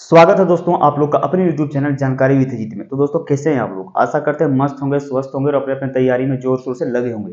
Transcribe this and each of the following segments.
स्वागत है दोस्तों आप लोग का अपने YouTube चैनल जानकारी विद जीत में। तो दोस्तों कैसे हैं आप लोग? आशा करते हैं मस्त होंगे, स्वस्थ होंगे और अपने अपने तैयारी में जोर शोर से लगे होंगे।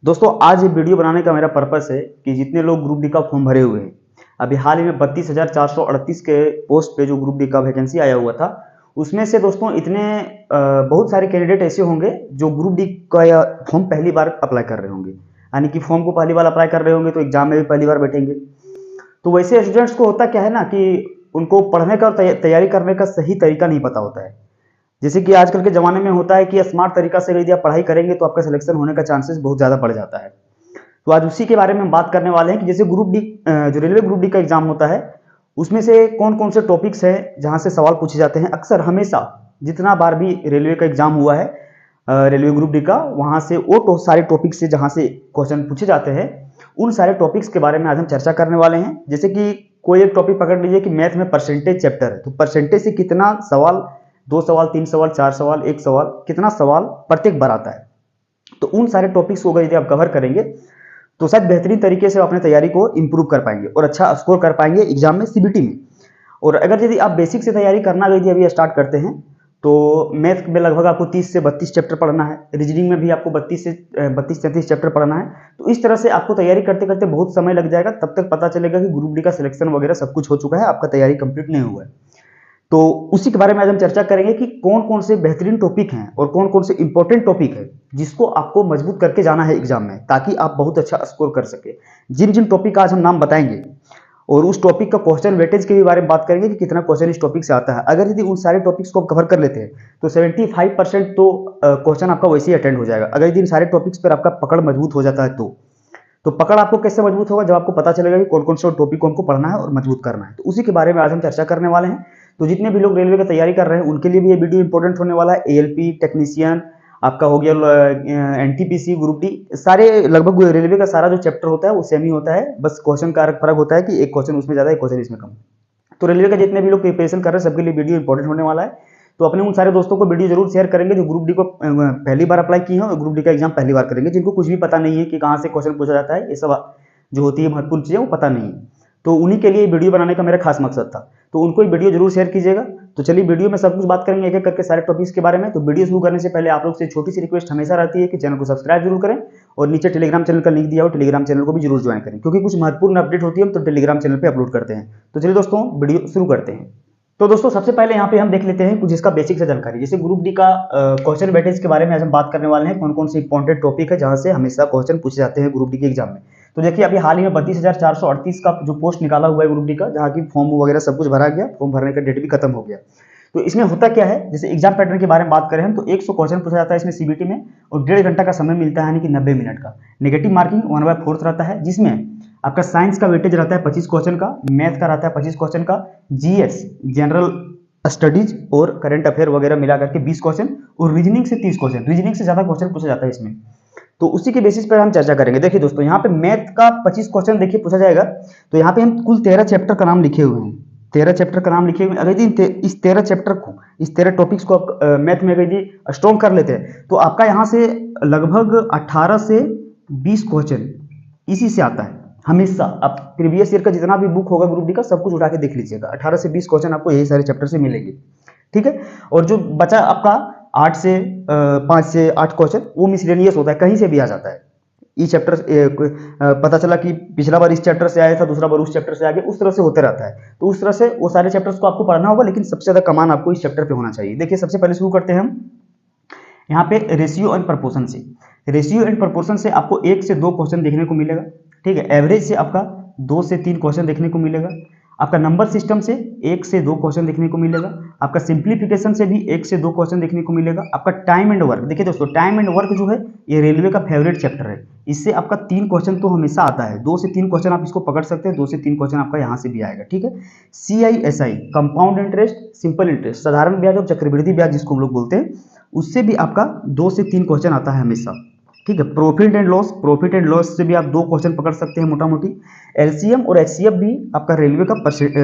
दोस्तों आज ये वीडियो बनाने का मेरा पर्पस है कि जितने लोग ग्रुप डी का फॉर्म भरे हुए हैं, अभी हाल ही में 32,438 के पोस्ट पे जो ग्रुप डी का वैकेंसी आया हुआ था, उसमें से दोस्तों इतने बहुत सारे कैंडिडेट ऐसे होंगे जो ग्रुप डी का फॉर्म पहली बार अप्लाई कर रहे होंगे, यानी कि फॉर्म को पहली बार अप्लाई कर रहे होंगे तो एग्जाम में भी पहली बार बैठेंगे। तो वैसे स्टूडेंट्स को होता क्या है ना कि उनको पढ़ने का और तैयारी करने का सही तरीका नहीं पता होता है। जैसे कि आजकल के ज़माने में होता है कि स्मार्ट तरीका से यदि आप पढ़ाई करेंगे तो आपका सिलेक्शन होने का चांसेस बहुत ज़्यादा बढ़ जाता है। तो आज उसी के बारे में हम बात करने वाले हैं कि जैसे ग्रुप डी जो रेलवे ग्रुप डी का एग्जाम होता है, उसमें से कौन कौन से टॉपिक्स हैं जहाँ से सवाल पूछे जाते हैं। अक्सर हमेशा जितना बार भी रेलवे का एग्जाम हुआ है, रेलवे ग्रुप डी का, वहाँ से वो सारे टॉपिक्स से जहाँ से क्वेश्चन पूछे जाते हैं, उन सारे टॉपिक्स के बारे में आज हम चर्चा करने वाले हैं। जैसे कि कोई एक टॉपिक पकड़ लीजिए कि मैथ में परसेंटेज चैप्टर है, तो परसेंटेज से कितना सवाल, 2 सवाल, 3 सवाल, 4 सवाल, 1 सवाल, कितना सवाल प्रत्येक बार आता है। तो उन सारे टॉपिक्स को यदि आप कवर करेंगे तो शायद बेहतरीन तरीके से अपने तैयारी को इंप्रूव कर पाएंगे और अच्छा स्कोर कर पाएंगे एग्जाम में, सीबीटी में। और अगर यदि आप बेसिक से तैयारी करना यदि अभी स्टार्ट करते हैं तो मैथ में लगभग आपको 30 से 32 चैप्टर पढ़ना है, रीजनिंग में भी आपको 32 से 33 चैप्टर पढ़ना है। तो इस तरह से आपको तैयारी करते करते बहुत समय लग जाएगा, तब तक पता चलेगा कि ग्रुप डी का सिलेक्शन वगैरह सब कुछ हो चुका है, आपका तैयारी कंप्लीट नहीं हुआ है। तो उसी के बारे में आज हम चर्चा करेंगे कि कौन कौन से बेहतरीन टॉपिक हैं और कौन कौन से इंपॉर्टेंट टॉपिक है जिसको आपको मजबूत करके जाना है एग्जाम में, ताकि आप बहुत अच्छा स्कोर कर सके। जिन जिन टॉपिक का आज हम नाम बताएंगे और उस टॉपिक का क्वेश्चन वेटेज के भी बारे में बात करेंगे कि कितना क्वेश्चन इस टॉपिक से आता है। अगर यदि उन सारे टॉपिक्स को कवर कर लेते हैं तो 75% तो क्वेश्चन आपका वैसे ही अटेंड हो जाएगा। अगर यदि इन सारे टॉपिक्स पर आपका पकड़ मजबूत हो जाता है तो पकड़ आपको कैसे मजबूत होगा, जब आपको पता चलेगा कि कौन कौन से टॉपिक को हमको पढ़ना है और मजबूत करना है। तो उसी के बारे में आज हम चर्चा करने वाले हैं। तो जितने भी लोग रेलवे की तैयारी कर रहे हैं उनके लिए भी ये वीडियो इंपॉर्टेंट होने वाला है। एएलपी टेक्नीशियन आपका हो गया, एनटीपीसी, ग्रुप डी, सारे लगभग रेलवे का सारा जो चैप्टर होता है वो सेम ही होता है, बस क्वेश्चन का फर्क होता है कि एक क्वेश्चन उसमें ज्यादा, एक क्वेश्चन इसमें कम। तो रेलवे का जितने भी लोग प्रिपरेशन कर रहे हैं सबके लिए वीडियो इंपॉर्टेंट होने वाला है। तो अपने उन सारे दोस्तों को वीडियो जरूर शेयर करेंगे जो ग्रुप डी को पहली बार अप्लाई किए हैं और ग्रुप डी का एग्जाम पहली बार करेंगे, जिनको कुछ भी पता नहीं है कि कहाँ से क्वेश्चन पूछा जाता है, ये सब जो होती है महत्वपूर्ण चीजें वो पता नहीं है। तो उन्हीं के लिए वीडियो बनाने का मेरा खास मकसद था, तो उनको ये वीडियो जरूर शेयर कीजिएगा। तो चलिए वीडियो में सब कुछ बात करेंगे एक एक करके सारे टॉपिक्स के बारे में। तो वीडियो शुरू करने से पहले आप लोग से छोटी सी रिक्वेस्ट हमेशा रहती है कि चैनल को सब्सक्राइब जरूर करें और नीचे टेलीग्राम चैनल का लिंक दिया हो, टेलीग्राम चैनल को भी जरूर ज्वाइन करें, क्योंकि कुछ महत्वपूर्ण अपडेट होती है हम तो टेलीग्राम चैनल पर अपलोड करते हैं। तो चलिए दोस्तों वीडियो शुरू करते हैं। तो दोस्तों सबसे पहले यहाँ पे हम देख लेते हैं कुछ इसका बेसिक से जानकारी। जैसे ग्रुप डी का क्वेश्चन वेटेज के बारे में आज हम बात करने वाले हैं, कौन कौन से इंपॉर्टेंट टॉपिक है जहां से हमेशा क्वेश्चन पूछे जाते हैं ग्रुप डी के एग्जाम में। तो देखिए अभी हाल ही में 32,438 का जो पोस्ट निकाला हुआ है ग्रुप डी का, जहाँ की फॉर्म वगैरह सब कुछ भरा गया, फॉर्म भरने का डेट भी खत्म हो गया। तो इसमें होता क्या है, जैसे एग्जाम पैटर्न के बारे में बात करें हम तो 100 क्वेश्चन पूछा जाता है इसमें सीबीटी में और 1.5 घंटा का समय मिलता है, यानी कि 90 मिनट का। नेगेटिव मार्किंग 1/4 रहता है, जिसमें आपका साइंस का वेटेज रहता है 25 क्वेश्चन का, मैथ का रहता है 25 क्वेश्चन का, जीएस जनरल स्टडीज और करंट अफेयर वगैरह मिला करके 20 क्वेश्चन और रीजनिंग से 30 क्वेश्चन। रीजनिंग से ज्यादा क्वेश्चन पूछा जाता है इसमें, तो उसी के बेसिस पर हम चर्चा करेंगे। देखिए दोस्तों यहाँ पे मैथ का 25 क्वेश्चन देखिए पूछा जाएगा, तो यहाँ पे हम कुल 13 चैप्टर का नाम लिखे हुए हैं, 13 चैप्टर का नाम लिखे हुए हैं। अगर इस 13 चैप्टर को, इस 13 टॉपिक्स को मैथ में यदि स्ट्रॉन्ग कर लेते हैं तो आपका यहाँ से लगभग 18 से 20 क्वेश्चन इसी से आता है हमेशा। आप प्रीवियस ईयर का जितना भी बुक होगा ग्रुप डी का सब कुछ उठा के देख लीजिएगा, 18 से 20 क्वेश्चन आपको यही सारे चैप्टर से मिलेंगे, ठीक है। और जो बचा आपका 5 से 8 क्वेश्चन वो मिसलेनियस होता है, कहीं से भी आ जाता है। ये चैप्टर पता चला कि पिछला बार इस चैप्टर से आया था, दूसरा बार उस चैप्टर से आ गया, उस तरह से होते रहता है। तो उस तरह से वो सारे चैप्टर्स को आपको पढ़ना होगा, लेकिन सबसे ज्यादा कमान आपको इस चैप्टर पे होना चाहिए। देखिए सबसे पहले शुरू करते हैं हम यहाँ पे रेशियो एंड प्रपोर्शन से। रेशियो एंड प्रपोर्शन से आपको 1 से 2 क्वेश्चन देखने को मिलेगा, ठीक है। एवरेज से आपका 2 से 3 क्वेश्चन देखने को मिलेगा। आपका नंबर सिस्टम से 1 से 2 क्वेश्चन देखने को मिलेगा। आपका सिंप्लीफिकेशन से भी 1 से 2 क्वेश्चन देखने को मिलेगा। आपका टाइम एंड वर्क, देखिए दोस्तों टाइम एंड वर्क जो है ये रेलवे का फेवरेट चैप्टर है, इससे आपका 3 क्वेश्चन तो हमेशा आता है, 2 से 3 क्वेश्चन आप इसको पकड़ सकते हैं, 2 से 3 क्वेश्चन आपका यहाँ से भी आएगा, ठीक है। CISI compound interest, simple interest, साधारण ब्याज और चक्रवृद्धि ब्याज जिसको हम लोग बोलते हैं, उससे भी आपका 2 से 3 क्वेश्चन आता है हमेशा, ठीक है। प्रॉफिट एंड लॉस से भी आप 2 क्वेश्चन पकड़ सकते हैं मोटा मोटी। एलसीएम और एचसीएफ भी आपका रेलवे का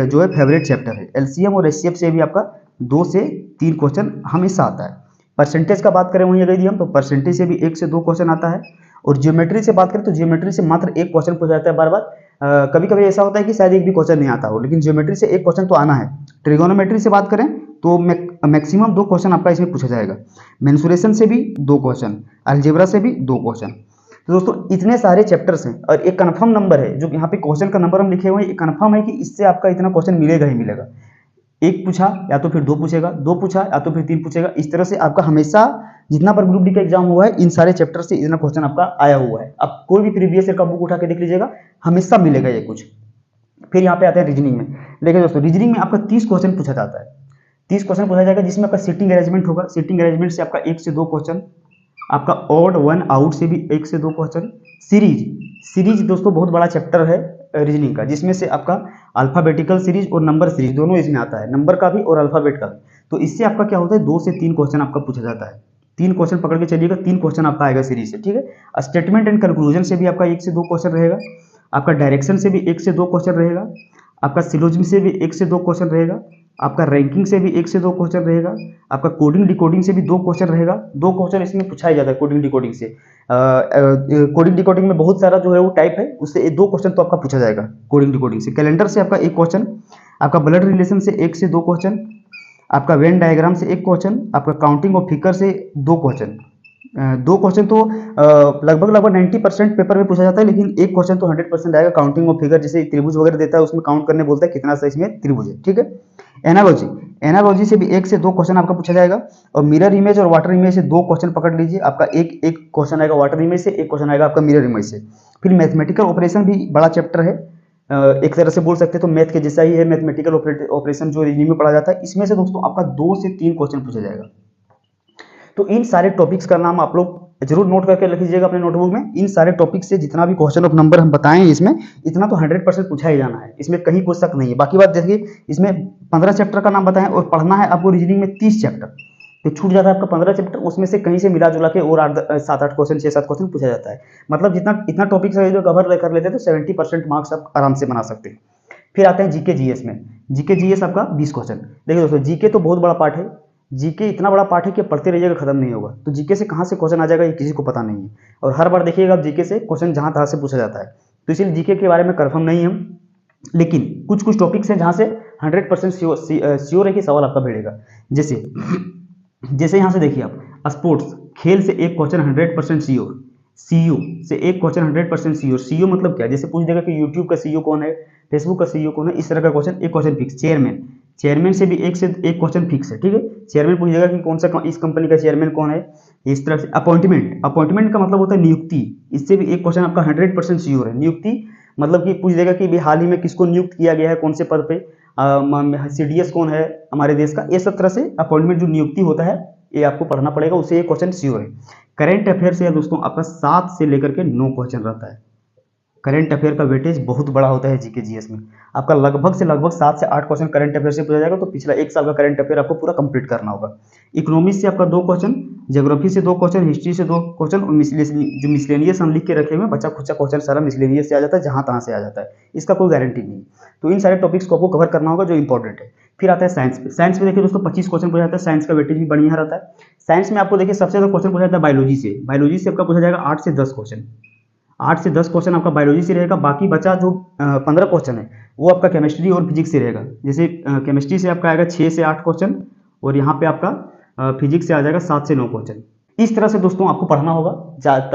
जो है फेवरेट चैप्टर है, एलसीएम और एचसीएफ से भी आपका 2 से 3 क्वेश्चन हमेशा आता है। परसेंटेज का बात करें वहीं अगर हम तो परसेंटेज से भी 1 से 2 क्वेश्चन आता है। और ज्योमेट्री से बात करें तो ज्योमेट्री से मात्र 1 क्वेश्चन पूछा जाता है बार बार। कभी कभी ऐसा होता है कि शायद एक भी क्वेश्चन नहीं आता हो, लेकिन ज्योमेट्री से 1 क्वेश्चन तो आना है। ट्रिगोनोमेट्री से बात करें तो मैक्सिमम 2 क्वेश्चन आपका इसमें पूछा जाएगा। मेंसुरेशन से भी 2 क्वेश्चन, अलजेब्रा से भी 2 क्वेश्चन। तो दोस्तों इतने सारे चैप्टर्स हैं और एक कन्फर्म नंबर है जो यहाँ पे क्वेश्चन का नंबर हम लिखे हुए हैं, ये कन्फर्म है कि इससे आपका इतना क्वेश्चन मिलेगा ही मिलेगा। एक पूछा या तो फिर 2 पूछेगा, 2 पूछा या तो फिर 3 पूछेगा। इस तरह से आपका हमेशा जितना पर ग्रुप डी का एग्जाम हुआ है इन सारे चैप्टर से इतना क्वेश्चन आपका आया हुआ है। आप कोई भी प्रीवियस ईयर का बुक उठा के देख लीजिएगा, हमेशा मिलेगा ये कुछ। फिर यहाँ पे आते हैं रीजनिंग में। देखिए दोस्तों रीजनिंग में आपका 30 क्वेश्चन पूछा जाता है। 30 क्वेश्चन पूछा जाएगा जिसमें आपका सीटिंग अरेंजमेंट होगा। सीटिंग अरेंजमेंट से आपका 1 से 2 क्वेश्चन, आपका ऑड 1 आउट से भी 1 से 2 क्वेश्चन। सीरीज दोस्तों बहुत बड़ा चैप्टर है रीजनिंग का, जिसमें से आपका अल्फाबेटिकल सीरीज और नंबर सीरीज दोनों इसमें आता है, नंबर का भी और अल्फाबेट का भी। तो इससे आपका क्या होता है 2 से 3 क्वेश्चन आपका पूछा जाता है। 3 क्वेश्चन पकड़ के चलिएगा, 3 क्वेश्चन आपका आएगा सीरीज से, ठीक है। स्टेटमेंट एंड कंक्लूजन से भी आपका 1 से 2 क्वेश्चन रहेगा। आपका डायरेक्शन से भी 1 से 2 क्वेश्चन रहेगा। आपका सिलोजिज्म से भी 1 से 2 क्वेश्चन रहेगा। आपका रैंकिंग से भी 1 से 2 क्वेश्चन रहेगा। आपका कोडिंग डिकोडिंग से भी 2 क्वेश्चन रहेगा। 2 क्वेश्चन इसमें पूछा ही जाता है कोडिंग डिकोडिंग से। कोडिंग डिकोडिंग में बहुत सारा जो है वो टाइप है, उससे 2 क्वेश्चन तो आपका पूछा जाएगा कोडिंग डिकोडिंग से। कैलेंडर से आपका 1 क्वेश्चन, आपका ब्लड रिलेशन से 1 से 2 क्वेश्चन, आपका वेन डायग्राम से 1 क्वेश्चन, आपका काउंटिंग ऑफ फिगर से 2 क्वेश्चन। 2 क्वेश्चन तो लगभग 90% पेपर में पूछा जाता है, लेकिन 1 क्वेश्चन तो 100% आएगा। काउंटिंग ऑफ फिगर जैसे त्रिभुज वगैरह देता है उसमें काउंट करने बोलता है कितना सा इसमें त्रिभुज है, ठीक है। एनालॉजी से भी 1 से 2 क्वेश्चन आपका पूछा जाएगा। और मिरर इमेज और वाटर इमेज से 2 क्वेश्चन पकड़ लीजिए। आपका एक क्वेश्चन आएगा वाटर इमेज से, 1 क्वेश्चन आएगा आपका मिरर इमेज से। फिर मैथमेटिकल ऑपरेशन भी बड़ा चैप्टर है, एक तरह से बोल सकते हैं तो मैथ के जैसा ही है। मैथमेटिकल ऑपरेशन जो रीजनिंग में पढ़ा जाता है, इसमें से दोस्तों आपका 2 से 3 क्वेश्चन पूछा जाएगा। तो इन सारे टॉपिक्स का नाम आप लोग जरूर नोट करके लिख लीजिएगा अपने नोटबुक में। इन सारे टॉपिक से जितना भी क्वेश्चन ऑफ नंबर हम बताएं इसमें, इतना तो 100% पूछा ही जाना है, इसमें कहीं कोई शक नहीं है। बाकी बात देखिए, इसमें 15 चैप्टर का नाम बताएं और पढ़ना है आपको रीजनिंग में 30 चैप्टर, तो छूट जाता है आपका 15 चैप्टर। उसमें से कहीं से मिला जुला के और 7-8 क्वेश्चन, 6-7 क्वेश्चन पूछा जाता है। मतलब इतना टॉपिक जो कवर कर लेते हैं तो 70% मार्क्स आप आराम से बना सकते हैं। फिर आते हैं जीके जीएस में। जीके जीएस आपका 20 क्वेश्चन। देखिए दोस्तों जीके तो बहुत बड़ा पार्ट है। जीके इतना बड़ा पार्ट है कि पढ़ते रहिएगा खत्म नहीं होगा। तो जीके से कहाँ से क्वेश्चन आ जाएगा ये किसी को पता नहीं है, और हर बार देखिएगा आप जीके से क्वेश्चन जहाँ तहाँ से पूछा जाता है। तो इसलिए जीके के बारे में कंफर्म नहीं हम, लेकिन कुछ टॉपिक्स हैं जहाँ से 100% श्योर है कि सवाल आपका भिड़ेगा। जैसे यहाँ से देखिए आप, स्पोर्ट्स खेल से 1 क्वेश्चन 100% श्योर। सीईओ से 1 क्वेश्चन 100% श्योर। सीईओ मतलब क्या, जैसे पूछ देगा कि यूट्यूब का सीईओ कौन है, फेसबुक का सीईओ कौन है, इस तरह का क्वेश्चन 1 क्वेश्चन फिक्स। चेयरमैन से भी 1 से 1 क्वेश्चन फिक्स है, ठीक है। चेयरमैन पूछेगा कि कौन सा इस कंपनी का चेयरमैन कौन है, इस तरह से। अपॉइंटमेंट का मतलब होता है नियुक्ति, इससे भी 1 क्वेश्चन आपका 100% श्योर है। नियुक्ति मतलब कि पूछ देगा कि हाल ही में किसको नियुक्त किया गया है, कौन से पद पे, सीडीएस कौन है हमारे देश का। ये सब तरह से अपॉइंटमेंट जो नियुक्ति होता है ये आपको पढ़ना पड़ेगा, उससे ये क्वेश्चन श्योर है। करंट अफेयर से दोस्तों आपका 7 से लेकर के 9 क्वेश्चन रहता है। करंट अफेयर का वेटेज बहुत बड़ा होता है जीके जीएस में। आपका लगभग 7 से 8 क्वेश्चन करंट अफेयर से पूछा जाएगा, तो पिछला 1 साल का करंट अफेयर आपको पूरा कंप्लीट करना होगा। इकोनॉमिक्स से आपका 2 क्वेश्चन, ज्योग्राफी से 2 क्वेश्चन, हिस्ट्री से 2 क्वेश्चन, और जो मिसलेनियस हम लिख के रखे हुए हैं, बच्चा खुच्चा क्वेश्चन सारा मिसलेनियस से आ जाता है, जहाँ तहाँ से आ जाता है, इसका कोई गारंटी नहीं। तो इन सारे टॉपिक्स को आपको कवर करना होगा जो इंपॉर्टेंट है। फिर आता है साइंस पे। साइंस में देखिए दोस्तों 25 क्वेश्चन पूछा जाता है। साइंस का वेटेज भी बढ़िया रहता है। साइंस में आपको देखिए सबसे ज़्यादा क्वेश्चन पूछा जाता है बायोलॉजी से। बायोलॉजी से आपका पूछा जाएगा 8 से 10 क्वेश्चन। 8 से 10 क्वेश्चन आपका बायोलॉजी से रहेगा। बाकी बचा जो 15 क्वेश्चन है वो आपका केमिस्ट्री और फिजिक्स से रहेगा। जैसे केमिस्ट्री से आपका आएगा 6 से 8 क्वेश्चन, और यहाँ पे आपका फिजिक्स से आ जाएगा 7 से 9 क्वेश्चन। इस तरह से दोस्तों आपको पढ़ना होगा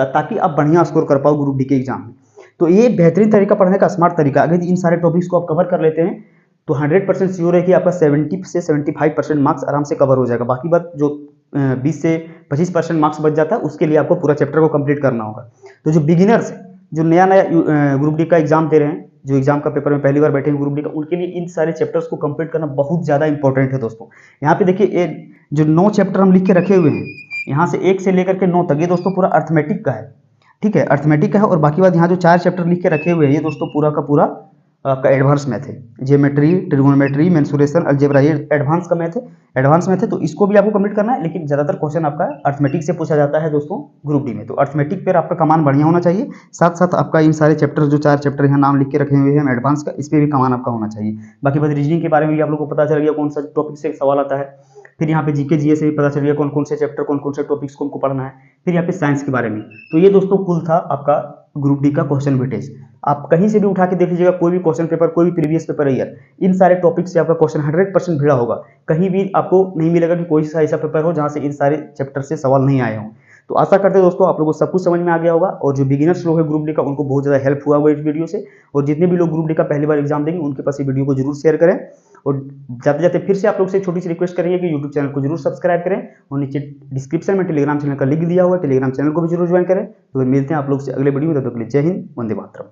ताकि आप बढ़िया स्कोर कर पाओ ग्रुप डी के एग्जाम में। तो ये बेहतरीन तरीका पढ़ने का, स्मार्ट तरीका। अगर इन सारे टॉपिक्स को आप कवर कर लेते हैं तो 100% श्योर है कि आपका 70 से 75% मार्क्स आराम से कवर हो जाएगा। बाकी बात जो 20 से 25% मार्क्स बच जाता है उसके लिए आपको पूरा चैप्टर को कंप्लीट करना होगा। तो जो बिगिनर्स हैं, जो नया ग्रुप डी का एग्जाम दे रहे हैं, जो एग्जाम का पेपर में पहली बार बैठे हैं ग्रुप डी का, उनके लिए इन सारे चैप्टर्स को कंप्लीट करना बहुत ज़्यादा इंपॉर्टेंट है दोस्तों। यहाँ पे देखिए जो 9 चैप्टर हम लिख के रखे हुए हैं, यहाँ से 1 से लेकर के 9 तक, ये दोस्तों पूरा अर्थमेटिक का है, ठीक है, अर्थमेटिक का है। और बाकी बात यहाँ जो 4 चैप्टर लिख के रखे हुए हैं ये दोस्तों पूरा का पूरा आपका एडवांस मैथ है। जियोमेट्री, ट्रिगोनोमेट्री, मेंसुरेशन, अलजेब्रा, ये एडवांस का मैथ है, एडवांस मैथ है। तो इसको भी आपको कंप्लीट करना है, लेकिन ज़्यादातर क्वेश्चन आपका अर्थमेटिक से पूछा जाता है दोस्तों ग्रुप डी में। तो अर्थमेटिक पर आपका कमान बढ़िया होना चाहिए। साथ साथ आपका इन सारे चैप्टर, जो 4 चैप्टर यहाँ नाम लिख के रखे हुए हैं एडवांस का, इस पर भी कमान आपका होना चाहिए। बाकी बात रीजनिंग के बारे में भी आप लोग को पता चल गया कौन सा टॉपिक से सवाल आता है। फिर यहाँ पे जीके जीएस से भी पता चल गया कौन कौन से चैप्टर, कौन कौन से टॉपिक्स को हमको पढ़ना है। फिर यहाँ पे साइंस के बारे में। तो ये दोस्तों कुल था आपका ग्रुप डी का क्वेश्चन वेटेज। आप कहीं से भी उठा के देख लीजिएगा, कोई भी क्वेश्चन पेपर, कोई भी प्रीवियस पेपर है यार, इन सारे टॉपिक से आपका क्वेश्चन 100% भिड़ा होगा। कहीं भी आपको नहीं मिलेगा कि कोई सा ऐसा पेपर हो जहां से इन सारे चैप्टर से सवाल नहीं आए हों। तो आशा करते हैं दोस्तों आप लोगों को सब कुछ समझ में आ गया होगा, और जो बिगिनर्स लोग हैं ग्रुप डी का, उनको बहुत ज़्यादा हेल्प हुआ होगा इस वीडियो से। और जितने भी लोग ग्रुप डी का पहली बार एग्जाम देंगे उनके पास ये वीडियो को जरूर शेयर करें। और जाते जाते फिर से आप लोग से छोटी सी रिक्वेस्ट करेंगे कि यूट्यूब चैनल को जरूर सब्सक्राइब करें, और नीचे डिस्क्रिप्शन में टेलीग्राम चैनल का लिंक दिया हुआ है, टेलीग्राम चैनल को भी जरूर ज्वाइन करें। तो मिलते हैं आप लोग से अगले वीडियो में, तब तक के लिए जय हिंद, वंदे मातरम।